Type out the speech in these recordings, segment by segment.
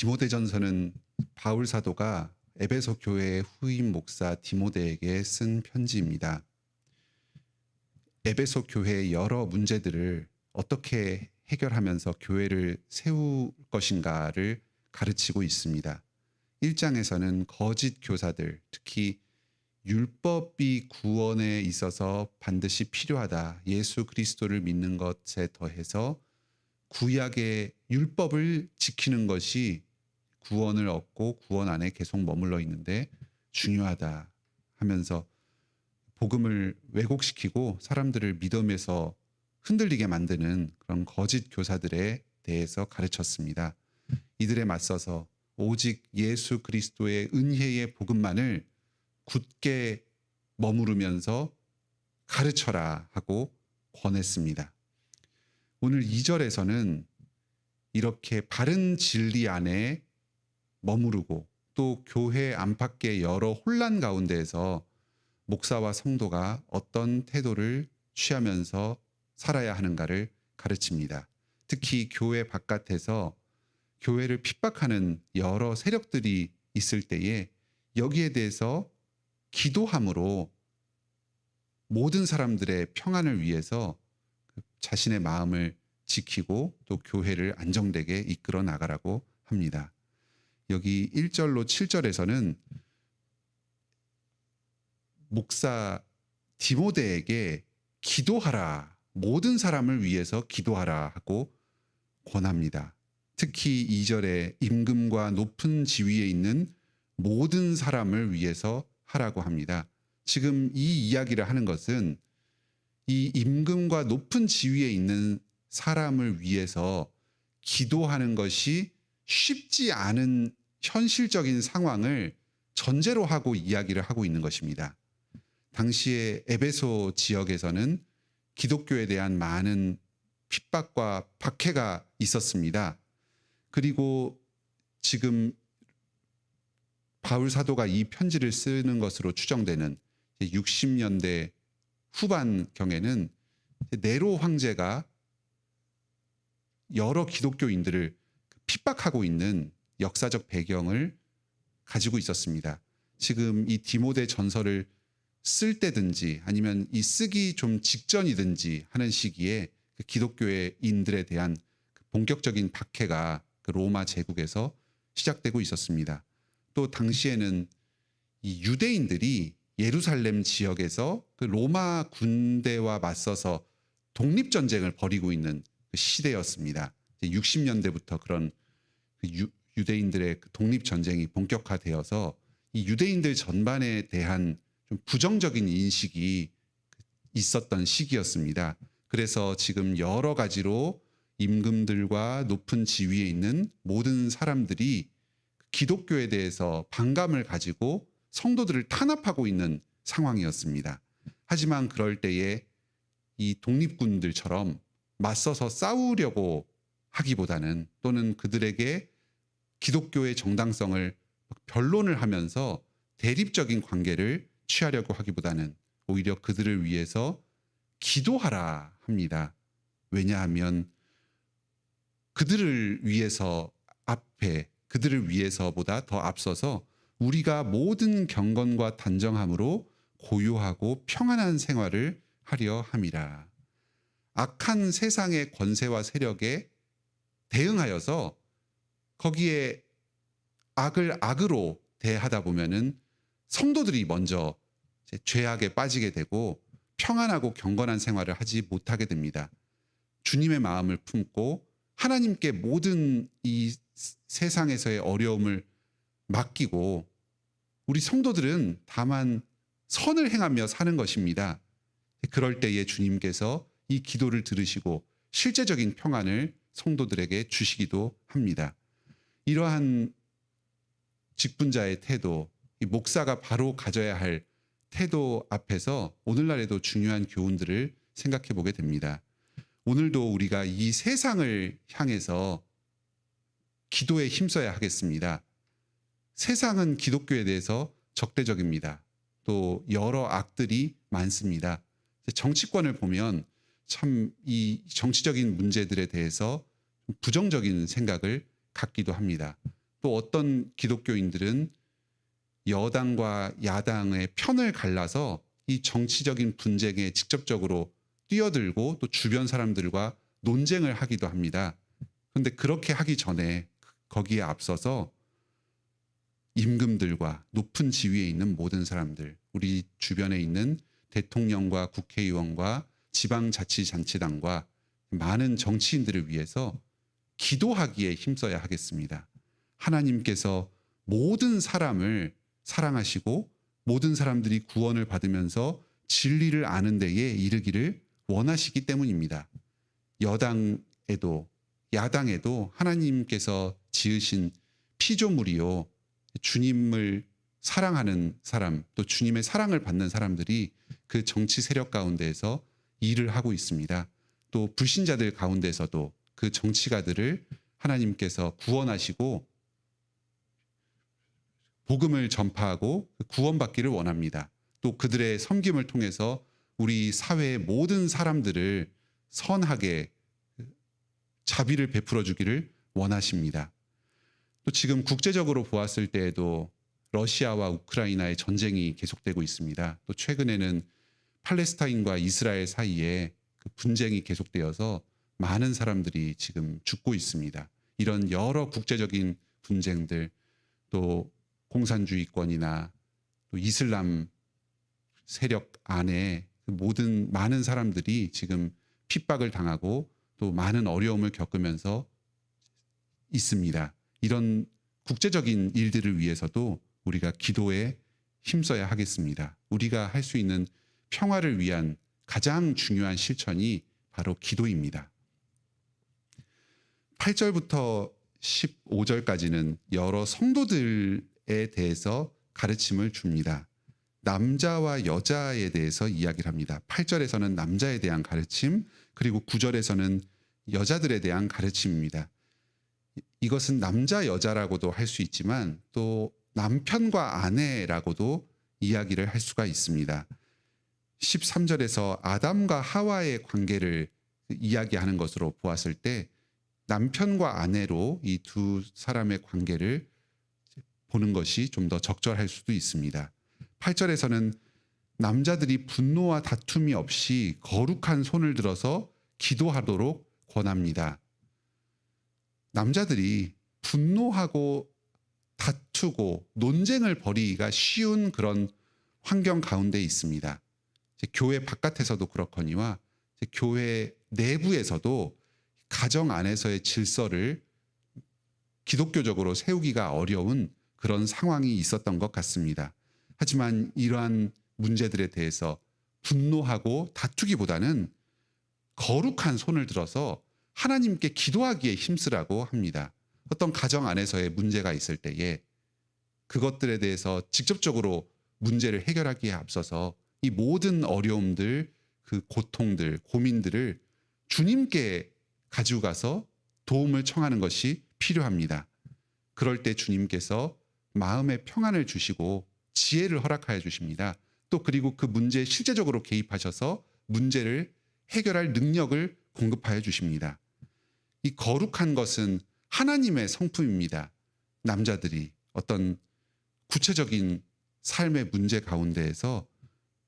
디모데전서는 바울 사도가 에베소 교회의 후임 목사 디모데에게 쓴 편지입니다. 에베소 교회의 여러 문제들을 어떻게 해결하면서 교회를 세울 것인가를 가르치고 있습니다. 1장에서는 거짓 교사들, 특히 율법이 구원에 있어서 반드시 필요하다. 예수 그리스도를 믿는 것에 더해서 구약의 율법을 지키는 것이 구원을 얻고 구원 안에 계속 머물러 있는데 중요하다 하면서 복음을 왜곡시키고 사람들을 믿음에서 흔들리게 만드는 그런 거짓 교사들에 대해서 가르쳤습니다. 이들에 맞서서 오직 예수 그리스도의 은혜의 복음만을 굳게 머무르면서 가르쳐라 하고 권했습니다. 오늘 2절에서는 이렇게 바른 진리 안에 머무르고 또 교회 안팎의 여러 혼란 가운데에서 목사와 성도가 어떤 태도를 취하면서 살아야 하는가를 가르칩니다. 특히 교회 바깥에서 교회를 핍박하는 여러 세력들이 있을 때에 여기에 대해서 기도함으로 모든 사람들의 평안을 위해서 자신의 마음을 지키고 또 교회를 안정되게 이끌어 나가라고 합니다. 여기 1절로 7절에서는 목사 디모데에게 기도하라, 모든 사람을 위해서 기도하라 하고 권합니다. 특히 2절에 임금과 높은 지위에 있는 모든 사람을 위해서 하라고 합니다. 지금 이 이야기를 하는 것은 이 임금과 높은 지위에 있는 사람을 위해서 기도하는 것이 쉽지 않은 현실적인 상황을 전제로 하고 이야기를 하고 있는 것입니다. 당시에 에베소 지역에서는 기독교에 대한 많은 핍박과 박해가 있었습니다. 그리고 지금 바울 사도가 이 편지를 쓰는 것으로 추정되는 60년대 후반경에는 네로 황제가 여러 기독교인들을 핍박하고 있는 역사적 배경을 가지고 있었습니다. 지금 이 디모데 전서를 쓸 때든지 아니면 이 쓰기 좀 직전이든지 하는 시기에 그 기독교인들에 대한 본격적인 박해가 그 로마 제국에서 시작되고 있었습니다. 또 당시에는 이 유대인들이 예루살렘 지역에서 그 로마 군대와 맞서서 독립전쟁을 벌이고 있는 그 시대였습니다. 60년대부터 그런 유대인들의 독립전쟁이 본격화되어서 이 유대인들 전반에 대한 좀 부정적인 인식이 있었던 시기였습니다. 그래서 지금 여러 가지로 임금들과 높은 지위에 있는 모든 사람들이 기독교에 대해서 반감을 가지고 성도들을 탄압하고 있는 상황이었습니다. 하지만 그럴 때에 이 독립군들처럼 맞서서 싸우려고 하기보다는 또는 그들에게 기독교의 정당성을 변론을 하면서 대립적인 관계를 취하려고 하기보다는 오히려 그들을 위해서 기도하라 합니다. 왜냐하면 그들을 위해서보다 더 앞서서 우리가 모든 경건과 단정함으로 고요하고 평안한 생활을 하려 함이라. 악한 세상의 권세와 세력에 대응하여서 거기에 악을 악으로 대하다 보면은 성도들이 먼저 죄악에 빠지게 되고 평안하고 경건한 생활을 하지 못하게 됩니다. 주님의 마음을 품고 하나님께 모든 이 세상에서의 어려움을 맡기고 우리 성도들은 다만 선을 행하며 사는 것입니다. 그럴 때에 주님께서 이 기도를 들으시고 실제적인 평안을 성도들에게 주시기도 합니다. 이러한 직분자의 태도, 이 목사가 바로 가져야 할 태도 앞에서 오늘날에도 중요한 교훈들을 생각해 보게 됩니다. 오늘도 우리가 이 세상을 향해서 기도에 힘써야 하겠습니다. 세상은 기독교에 대해서 적대적입니다. 또 여러 악들이 많습니다. 정치권을 보면 참 이 정치적인 문제들에 대해서 부정적인 생각을 갖기도 합니다. 또 어떤 기독교인들은 여당과 야당의 편을 갈라서 이 정치적인 분쟁에 직접적으로 뛰어들고 또 주변 사람들과 논쟁을 하기도 합니다. 그런데 그렇게 하기 전에 거기에 앞서서 임금들과 높은 지위에 있는 모든 사람들, 우리 주변에 있는 대통령과 국회의원과 지방자치단체장과 많은 정치인들을 위해서 기도하기에 힘써야 하겠습니다. 하나님께서 모든 사람을 사랑하시고 모든 사람들이 구원을 받으면서 진리를 아는 데에 이르기를 원하시기 때문입니다. 여당에도 야당에도 하나님께서 지으신 피조물이요, 주님을 사랑하는 사람, 또 주님의 사랑을 받는 사람들이 그 정치 세력 가운데에서 일을 하고 있습니다. 또 불신자들 가운데서도 그 정치가들을 하나님께서 구원하시고 복음을 전파하고 구원받기를 원합니다. 또 그들의 섬김을 통해서 우리 사회의 모든 사람들을 선하게 자비를 베풀어 주기를 원하십니다. 또 지금 국제적으로 보았을 때에도 러시아와 우크라이나의 전쟁이 계속되고 있습니다. 또 최근에는 팔레스타인과 이스라엘 사이에 그 분쟁이 계속되어서 많은 사람들이 지금 죽고 있습니다. 이런 여러 국제적인 분쟁들, 또 공산주의권이나 또 이슬람 세력 안에 모든 많은 사람들이 지금 핍박을 당하고 또 많은 어려움을 겪으면서 있습니다. 이런 국제적인 일들을 위해서도 우리가 기도에 힘써야 하겠습니다. 우리가 할 수 있는 평화를 위한 가장 중요한 실천이 바로 기도입니다. 8절부터 15절까지는 여러 성도들에 대해서 가르침을 줍니다. 남자와 여자에 대해서 이야기를 합니다. 8절에서는 남자에 대한 가르침, 그리고 9절에서는 여자들에 대한 가르침입니다. 이것은 남자, 여자라고도 할 수 있지만 또 남편과 아내라고도 이야기를 할 수가 있습니다. 13절에서 아담과 하와의 관계를 이야기하는 것으로 보았을 때 남편과 아내로 이 두 사람의 관계를 보는 것이 좀 더 적절할 수도 있습니다. 8절에서는 남자들이 분노와 다툼이 없이 거룩한 손을 들어서 기도하도록 권합니다. 남자들이 분노하고 다투고 논쟁을 벌이기가 쉬운 그런 환경 가운데 있습니다. 교회 바깥에서도 그렇거니와 교회 내부에서도 가정 안에서의 질서를 기독교적으로 세우기가 어려운 그런 상황이 있었던 것 같습니다. 하지만 이러한 문제들에 대해서 분노하고 다투기보다는 거룩한 손을 들어서 하나님께 기도하기에 힘쓰라고 합니다. 어떤 가정 안에서의 문제가 있을 때에 그것들에 대해서 직접적으로 문제를 해결하기에 앞서서 이 모든 어려움들, 그 고통들, 고민들을 주님께 가지고 가서 도움을 청하는 것이 필요합니다. 그럴 때 주님께서 마음의 평안을 주시고 지혜를 허락하여 주십니다. 또 그리고 그 문제에 실제적으로 개입하셔서 문제를 해결할 능력을 공급하여 주십니다. 이 거룩한 것은 하나님의 성품입니다. 남자들이 어떤 구체적인 삶의 문제 가운데에서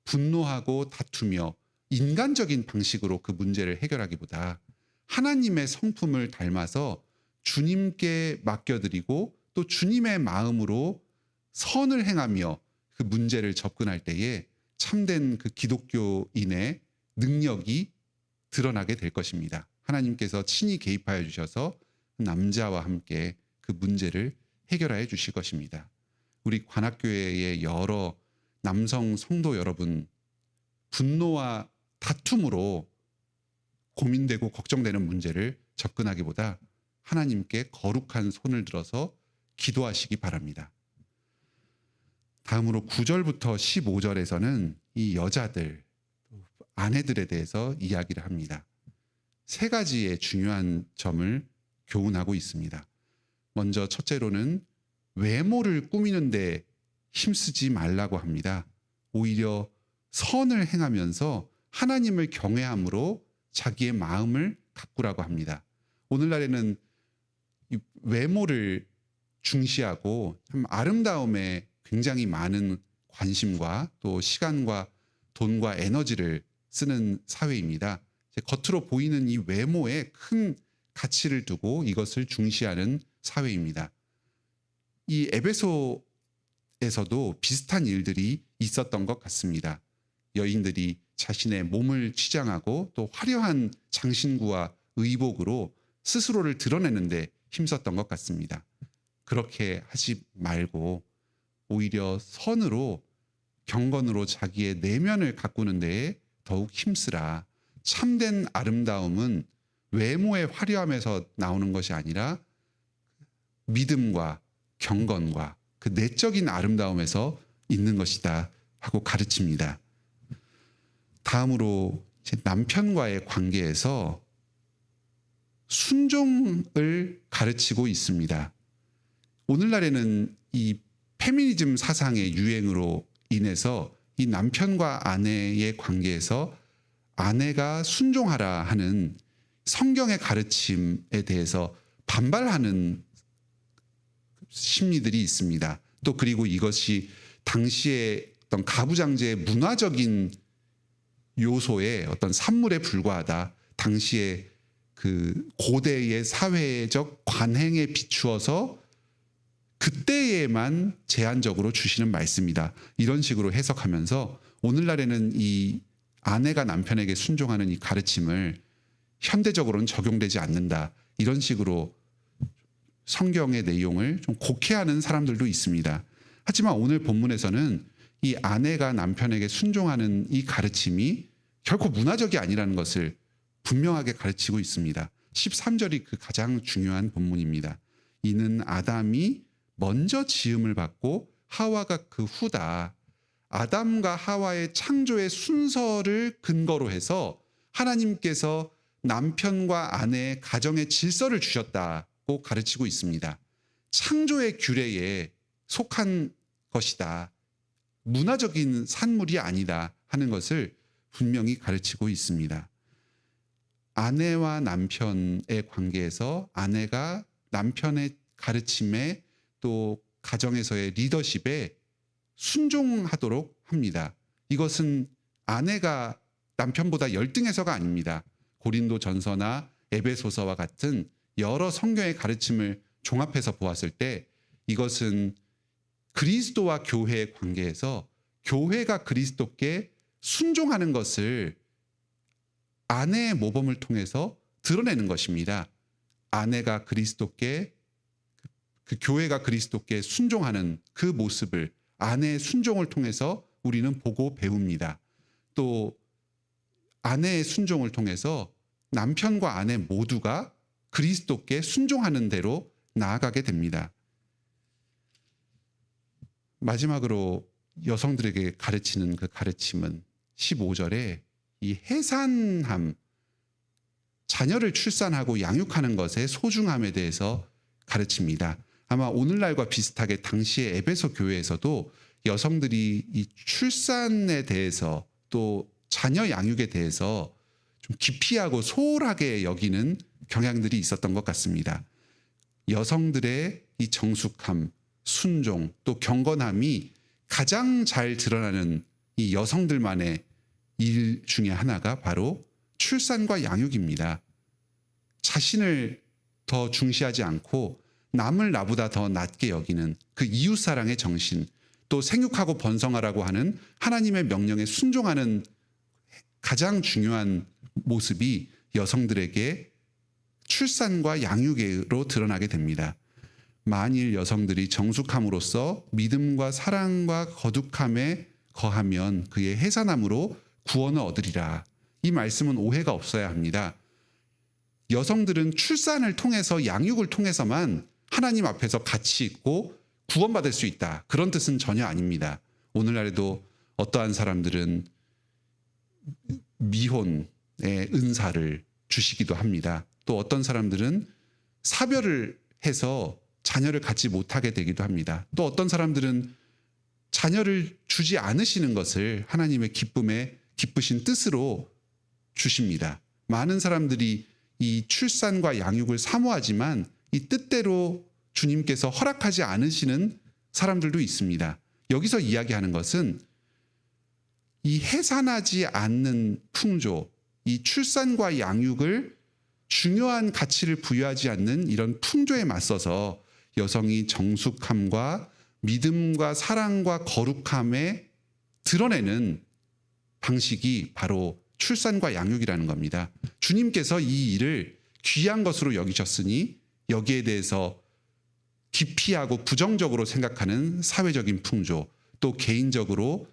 분노하고 다투며 인간적인 방식으로 그 문제를 해결하기보다 하나님의 성품을 닮아서 주님께 맡겨드리고 또 주님의 마음으로 선을 행하며 그 문제를 접근할 때에 참된 그 기독교인의 능력이 드러나게 될 것입니다. 하나님께서 친히 개입하여 주셔서 남자와 함께 그 문제를 해결하여 주실 것입니다. 우리 관악교회의 여러 남성 성도 여러분, 분노와 다툼으로 고민되고 걱정되는 문제를 접근하기보다 하나님께 거룩한 손을 들어서 기도하시기 바랍니다. 다음으로 9절부터 15절에서는 이 여자들, 아내들에 대해서 이야기를 합니다. 세 가지의 중요한 점을 교훈하고 있습니다. 먼저 첫째로는 외모를 꾸미는데 힘쓰지 말라고 합니다. 오히려 선을 행하면서 하나님을 경외함으로 자기의 마음을 가꾸라고 합니다. 오늘날에는 이 외모를 중시하고 참 아름다움에 굉장히 많은 관심과 또 시간과 돈과 에너지를 쓰는 사회입니다. 겉으로 보이는 이 외모에 큰 가치를 두고 이것을 중시하는 사회입니다. 이 에베소에서도 비슷한 일들이 있었던 것 같습니다. 여인들이 자신의 몸을 치장하고 또 화려한 장신구와 의복으로 스스로를 드러내는데 힘썼던 것 같습니다. 그렇게 하지 말고 오히려 선으로 경건으로 자기의 내면을 가꾸는 데에 더욱 힘쓰라. 참된 아름다움은 외모의 화려함에서 나오는 것이 아니라 믿음과 경건과 그 내적인 아름다움에서 있는 것이다 하고 가르칩니다. 다음으로 남편과의 관계에서 순종을 가르치고 있습니다. 오늘날에는 이 페미니즘 사상의 유행으로 인해서 이 남편과 아내의 관계에서 아내가 순종하라 하는 성경의 가르침에 대해서 반발하는 심리들이 있습니다. 또 그리고 이것이 당시의 어떤 가부장제의 문화적인 요소의 어떤 산물에 불과하다. 당시의 그 고대의 사회적 관행에 비추어서 그때에만 제한적으로 주시는 말씀이다. 이런 식으로 해석하면서 오늘날에는 이 아내가 남편에게 순종하는 이 가르침을 현대적으로는 적용되지 않는다. 이런 식으로 성경의 내용을 좀 곡해하는 사람들도 있습니다. 하지만 오늘 본문에서는 이 아내가 남편에게 순종하는 이 가르침이 결코 문화적이 아니라는 것을 분명하게 가르치고 있습니다. 13절이 그 가장 중요한 본문입니다. 이는 아담이 먼저 지음을 받고 하와가 그 후다. 아담과 하와의 창조의 순서를 근거로 해서 하나님께서 남편과 아내의 가정의 질서를 주셨다고 가르치고 있습니다. 창조의 규례에 속한 것이다. 문화적인 산물이 아니다 하는 것을 분명히 가르치고 있습니다. 아내와 남편의 관계에서 아내가 남편의 가르침에 또 가정에서의 리더십에 순종하도록 합니다. 이것은 아내가 남편보다 열등해서가 아닙니다. 고린도전서나 에베소서와 같은 여러 성경의 가르침을 종합해서 보았을 때 이것은 그리스도와 교회의 관계에서 교회가 그리스도께 순종하는 것을 아내의 모범을 통해서 드러내는 것입니다. 아내가 그리스도께 그 교회가 그리스도께 순종하는 그 모습을 아내의 순종을 통해서 우리는 보고 배웁니다. 또 아내의 순종을 통해서 남편과 아내 모두가 그리스도께 순종하는 대로 나아가게 됩니다. 마지막으로 여성들에게 가르치는 그 가르침은 15절에 이 해산함, 자녀를 출산하고 양육하는 것의 소중함에 대해서 가르칩니다. 아마 오늘날과 비슷하게 당시의 에베소 교회에서도 여성들이 이 출산에 대해서 또 자녀 양육에 대해서 좀 기피하고 소홀하게 여기는 경향들이 있었던 것 같습니다. 여성들의 이 정숙함, 순종, 또 경건함이 가장 잘 드러나는 이 여성들만의 일 중에 하나가 바로 출산과 양육입니다. 자신을 더 중시하지 않고 남을 나보다 더 낮게 여기는 그 이웃사랑의 정신, 또 생육하고 번성하라고 하는 하나님의 명령에 순종하는 가장 중요한 모습이 여성들에게 출산과 양육으로 드러나게 됩니다. 만일 여성들이 정숙함으로써 믿음과 사랑과 거룩함에 거하면 그의 해산함으로 구원을 얻으리라. 이 말씀은 오해가 없어야 합니다. 여성들은 출산을 통해서 양육을 통해서만 하나님 앞에서 가치 있고 구원받을 수 있다. 그런 뜻은 전혀 아닙니다. 오늘날에도 어떠한 사람들은 미혼의 은사를 주시기도 합니다. 또 어떤 사람들은 사별을 해서 자녀를 갖지 못하게 되기도 합니다. 또 어떤 사람들은 자녀를 주지 않으시는 것을 하나님의 기쁘신 뜻으로 주십니다. 많은 사람들이 이 출산과 양육을 사모하지만 이 뜻대로 주님께서 허락하지 않으시는 사람들도 있습니다. 여기서 이야기하는 것은 이 해산하지 않는 풍조, 이 출산과 양육을 중요한 가치를 부여하지 않는 이런 풍조에 맞서서 여성이 정숙함과 믿음과 사랑과 거룩함에 드러내는 방식이 바로 출산과 양육이라는 겁니다. 주님께서 이 일을 귀한 것으로 여기셨으니 여기에 대해서 기피하고 부정적으로 생각하는 사회적인 풍조, 또 개인적으로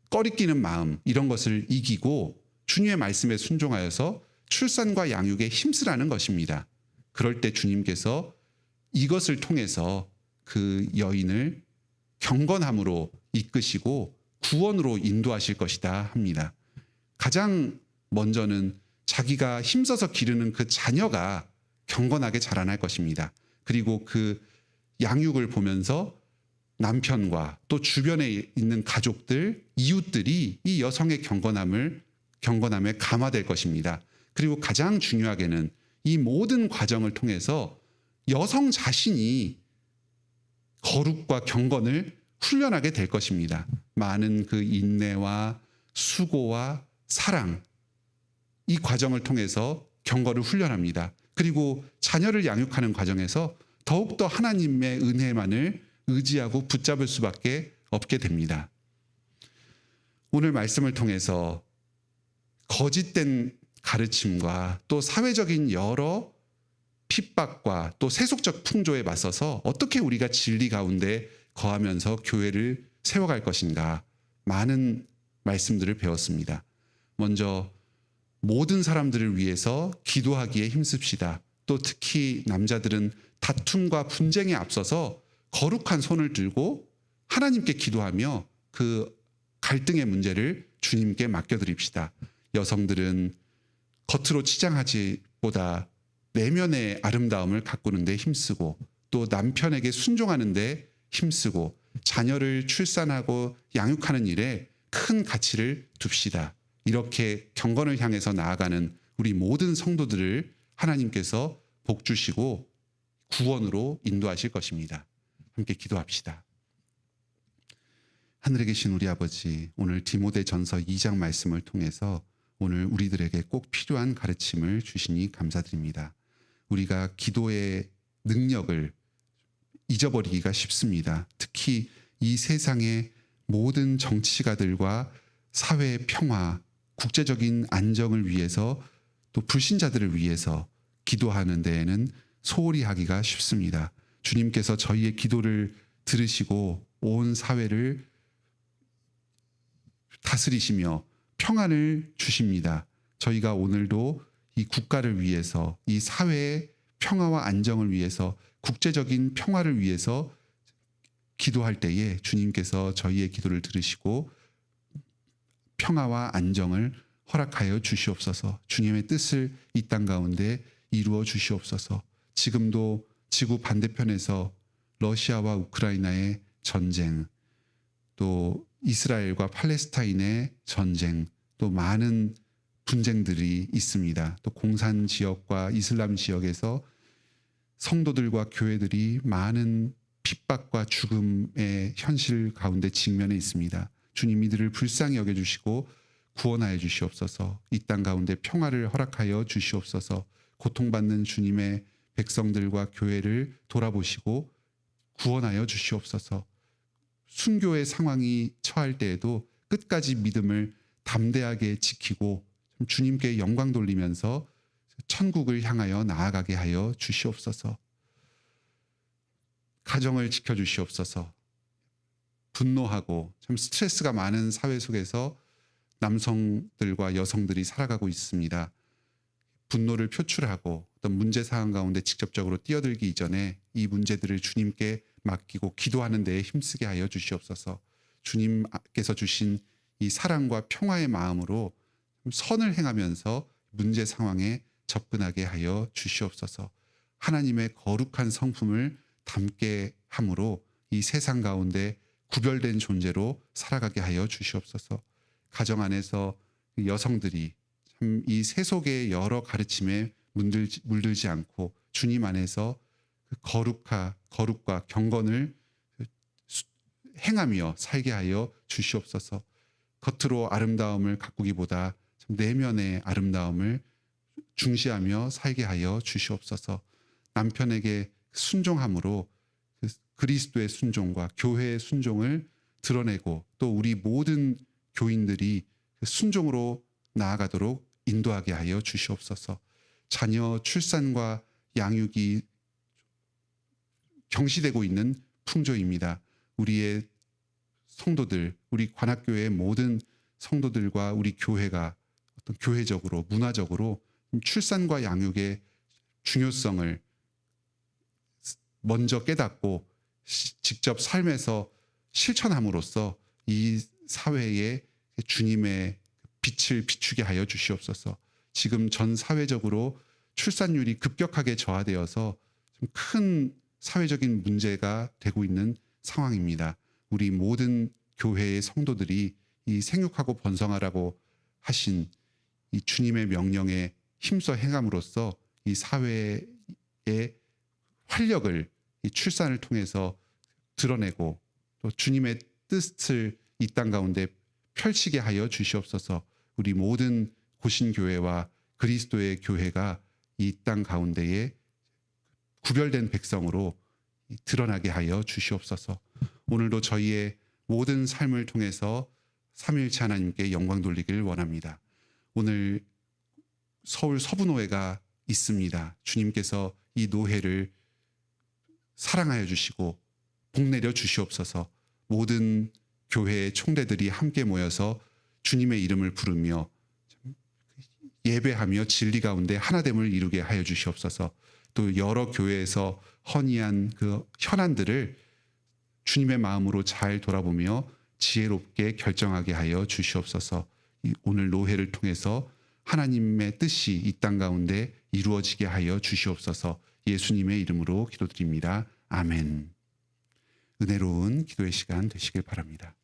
꺼리끼는 마음, 이런 것을 이기고 주님의 말씀에 순종하여서 출산과 양육에 힘쓰라는 것입니다. 그럴 때 주님께서 이것을 통해서 그 여인을 경건함으로 이끄시고 구원으로 인도하실 것이다 합니다. 가장 먼저는 자기가 힘써서 기르는 그 자녀가 경건하게 자라날 것입니다. 그리고 그 양육을 보면서 남편과 또 주변에 있는 가족들, 이웃들이 이 여성의 경건함에 감화될 것입니다. 그리고 가장 중요하게는 이 모든 과정을 통해서 여성 자신이 거룩과 경건을 훈련하게 될 것입니다. 많은 그 인내와 수고와 사랑, 이 과정을 통해서 경건을 훈련합니다. 그리고 자녀를 양육하는 과정에서 더욱더 하나님의 은혜만을 의지하고 붙잡을 수밖에 없게 됩니다. 오늘 말씀을 통해서 거짓된 가르침과 또 사회적인 여러 핍박과 또 세속적 풍조에 맞서서 어떻게 우리가 진리 가운데 거하면서 교회를 세워갈 것인가, 많은 말씀들을 배웠습니다. 먼저 모든 사람들을 위해서 기도하기에 힘씁시다. 또 특히 남자들은 다툼과 분쟁에 앞서서 거룩한 손을 들고 하나님께 기도하며 그 갈등의 문제를 주님께 맡겨드립시다. 여성들은 겉으로 치장하지보다 내면의 아름다움을 가꾸는 데 힘쓰고 또 남편에게 순종하는 데 힘쓰고 자녀를 출산하고 양육하는 일에 큰 가치를 둡시다. 이렇게 경건을 향해서 나아가는 우리 모든 성도들을 하나님께서 복 주시고 구원으로 인도하실 것입니다. 함께 기도합시다. 하늘에 계신 우리 아버지, 오늘 디모데전서 2장 말씀을 통해서 오늘 우리들에게 꼭 필요한 가르침을 주시니 감사드립니다. 우리가 기도의 능력을 잊어버리기가 쉽습니다. 특히 이 세상의 모든 정치가들과 사회의 평화, 국제적인 안정을 위해서 또 불신자들을 위해서 기도하는 데에는 소홀히 하기가 쉽습니다. 주님께서 저희의 기도를 들으시고 온 사회를 다스리시며 평안을 주십니다. 저희가 오늘도 이 국가를 위해서, 이 사회의 평화와 안정을 위해서, 국제적인 평화를 위해서 기도할 때에 주님께서 저희의 기도를 들으시고 평화와 안정을 허락하여 주시옵소서. 주님의 뜻을 이 땅 가운데 이루어 주시옵소서. 지금도 지구 반대편에서 러시아와 우크라이나의 전쟁, 또 이스라엘과 팔레스타인의 전쟁, 또 많은 분쟁들이 있습니다. 또 공산 지역과 이슬람 지역에서 성도들과 교회들이 많은 핍박과 죽음의 현실 가운데 직면해 있습니다. 주님 이들을 불쌍히 여겨주시고 구원하여 주시옵소서. 이 땅 가운데 평화를 허락하여 주시옵소서. 고통받는 주님의 백성들과 교회를 돌아보시고 구원하여 주시옵소서. 순교의 상황이 처할 때에도 끝까지 믿음을 담대하게 지키고 주님께 영광 돌리면서 천국을 향하여 나아가게 하여 주시옵소서. 가정을 지켜주시옵소서. 분노하고 참 스트레스가 많은 사회 속에서 남성들과 여성들이 살아가고 있습니다. 분노를 표출하고 어떤 문제 상황 가운데 직접적으로 뛰어들기 이전에 이 문제들을 주님께 맡기고 기도하는 데에 힘쓰게 하여 주시옵소서. 주님께서 주신 이 사랑과 평화의 마음으로 선을 행하면서 문제 상황에 접근하게 하여 주시옵소서. 하나님의 거룩한 성품을 담게 함으로 이 세상 가운데 구별된 존재로 살아가게 하여 주시옵소서. 가정 안에서 여성들이 참 이 세속의 여러 가르침에 물들지 않고 주님 안에서 그 거룩과 경건을 행하며 살게 하여 주시옵소서. 겉으로 아름다움을 가꾸기보다 내면의 아름다움을 중시하며 살게 하여 주시옵소서. 남편에게 순종함으로 그리스도의 순종과 교회의 순종을 드러내고 또 우리 모든 교인들이 순종으로 나아가도록 인도하게 하여 주시옵소서. 자녀 출산과 양육이 경시되고 있는 풍조입니다. 우리의 성도들, 우리 관악교회의 모든 성도들과 우리 교회가 어떤 교회적으로 문화적으로 출산과 양육의 중요성을 먼저 깨닫고 직접 삶에서 실천함으로써 이 사회에 주님의 빛을 비추게 하여 주시옵소서. 지금 전 사회적으로 출산율이 급격하게 저하되어서 좀 큰 사회적인 문제가 되고 있는 상황입니다. 우리 모든 교회의 성도들이 이 생육하고 번성하라고 하신 이 주님의 명령에 힘써 행함으로써 이 사회의 활력을 이 출산을 통해서 드러내고 또 주님의 뜻을 이 땅 가운데 펼치게 하여 주시옵소서. 우리 모든 고신교회와 그리스도의 교회가 이 땅 가운데에 구별된 백성으로 드러나게 하여 주시옵소서. 오늘도 저희의 모든 삶을 통해서 삼위일체 하나님께 영광 돌리길 원합니다. 오늘 서울 서부노회가 있습니다. 주님께서 이 노회를 사랑하여 주시고 복내려 주시옵소서. 모든 교회의 총대들이 함께 모여서 주님의 이름을 부르며 예배하며 진리 가운데 하나됨을 이루게 하여 주시옵소서. 또 여러 교회에서 허니한 그 현안들을 주님의 마음으로 잘 돌아보며 지혜롭게 결정하게 하여 주시옵소서. 오늘 노회를 통해서 하나님의 뜻이 이 땅 가운데 이루어지게 하여 주시옵소서. 예수님의 이름으로 기도드립니다. 아멘. 은혜로운 기도의 시간 되시길 바랍니다.